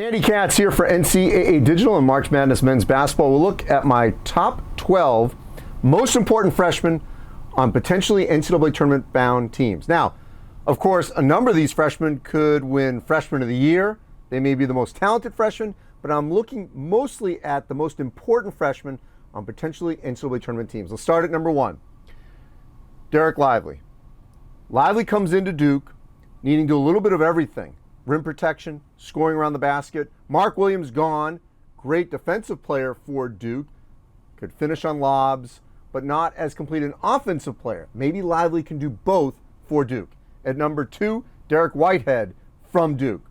Andy Katz here for NCAA Digital and March Madness Men's Basketball. We'll look at my top 12 most important freshmen on potentially NCAA tournament-bound teams. Now, of course, a number of these freshmen could win Freshman of the Year. They may be the most talented freshmen, but I'm looking mostly at the most important freshmen on potentially NCAA tournament teams. Let's start at number 1, Dereck Lively. Lively comes into Duke needing to do a little bit of everything. Rim protection, scoring around the basket. Mark Williams gone. Great defensive player for Duke. Could finish on lobs, but not as complete an offensive player. Maybe Lively can do both for Duke. At number 2, Derek Whitehead from Duke.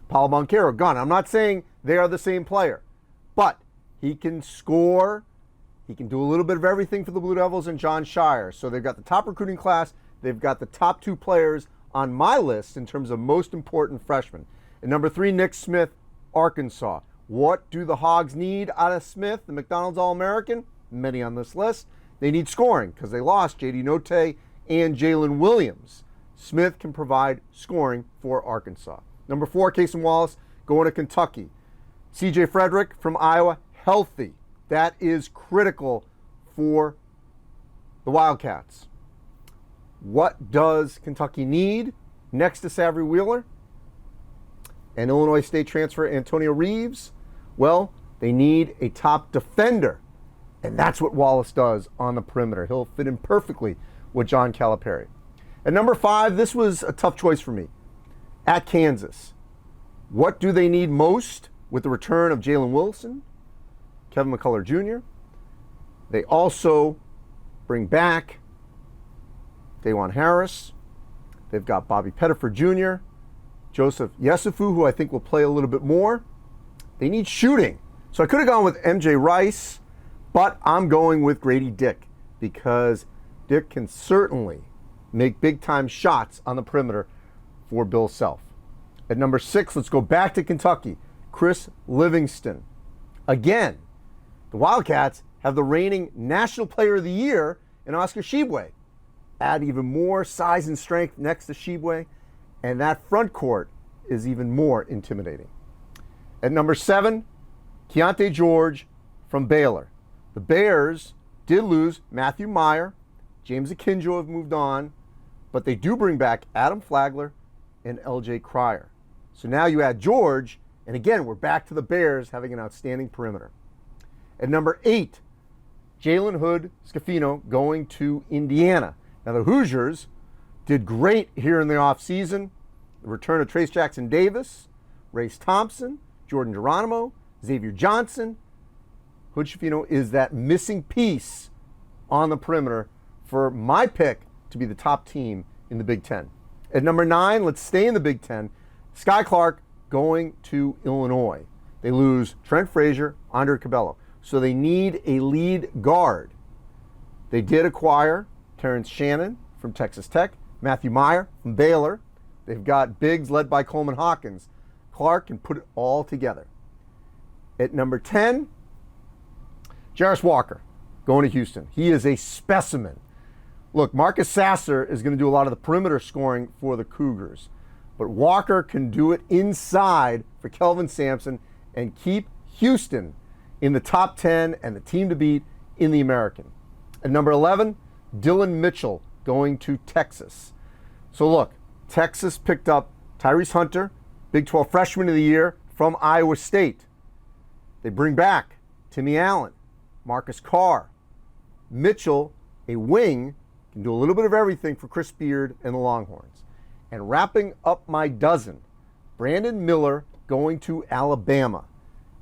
Paolo Banchero gone. I'm not saying they are the same player, but he can score. He can do a little bit of everything for the Blue Devils and John Shire. So they've got the top recruiting class. They've got the top 2 players on my list in terms of most important freshmen. At number 3, Nick Smith, Arkansas. What do the Hogs need out of Smith, the McDonald's All-American? Many on this list. They need scoring because they lost J.D. Note and Jaylen Williams. Smith can provide scoring for Arkansas. Number 4, Cason Wallace, going to Kentucky. C.J. Frederick from Iowa, healthy. That is critical for the Wildcats. What does Kentucky need next to Savry Wheeler and Illinois State transfer Antonio Reeves? Well, they need a top defender, and that's what Wallace does on the perimeter. He'll fit in perfectly with John Calipari. At number 5, this was a tough choice for me. At Kansas, what do they need most with the return of Jalen Wilson, Kevin McCullough Jr.? They also bring back Dajuan Harris. They've got Bobby Pettiford Jr., Joseph Yesufu, who I think will play a little bit more. They need shooting. So I could have gone with MJ Rice, but I'm going with Grady Dick because Dick can certainly make big-time shots on the perimeter for Bill Self. At number 6, let's go back to Kentucky. Chris Livingston. Again, the Wildcats have the reigning National Player of the Year in Oscar Tshiebwe. Add even more size and strength next to Tshiebwe, and that front court is even more intimidating. At number 7, Kiante George from Baylor. The Bears did lose Matthew Meyer. James Akinjo have moved on, but they do bring back Adam Flagler and LJ Cryer. So now you add George, and again, we're back to the Bears having an outstanding perimeter. At number 8, Jalen Hood Scafino going to Indiana. Now the Hoosiers did great here in the offseason. The return of Trace Jackson Davis, Race Thompson, Jordan Geronimo, Xavier Johnson. Hood Scafino is that missing piece on the perimeter for my pick to be the top team in the Big Ten. At number 9, let's stay in the Big Ten. Sky Clark going to Illinois. They lose Trent Frazier, Andre Cabello. So they need a lead guard. They did acquire Terrence Shannon from Texas Tech, Matthew Meyer from Baylor. They've got bigs led by Coleman Hawkins. Clark can put it all together. At number 10, Jairus Walker going to Houston. He is a specimen. Look, Marcus Sasser is going to do a lot of the perimeter scoring for the Cougars, but Walker can do it inside for Kelvin Sampson and keep Houston in the top 10 and the team to beat in the American. At number 11, Dylan Mitchell going to Texas. So look, Texas picked up Tyrese Hunter, Big 12 Freshman of the Year from Iowa State. They bring back Timmy Allen, Marcus Carr. Mitchell, a wing, can do a little bit of everything for Chris Beard and the Longhorns. And wrapping up my dozen, Brandon Miller going to Alabama.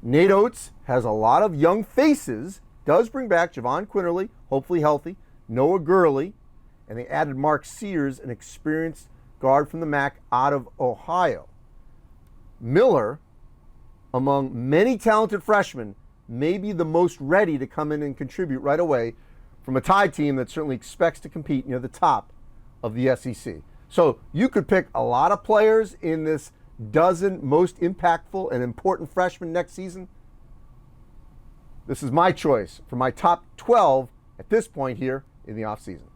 Nate Oates has a lot of young faces, does bring back Javon Quinterly, hopefully healthy, Noah Gurley, and they added Mark Sears, an experienced guard from the MAC out of Ohio. Miller, among many talented freshmen, may be the most ready to come in and contribute right away from a Tide team that certainly expects to compete near the top of the SEC. So you could pick a lot of players in this dozen most impactful and important freshmen next season. This is my choice for my top 12 at this point here in the offseason.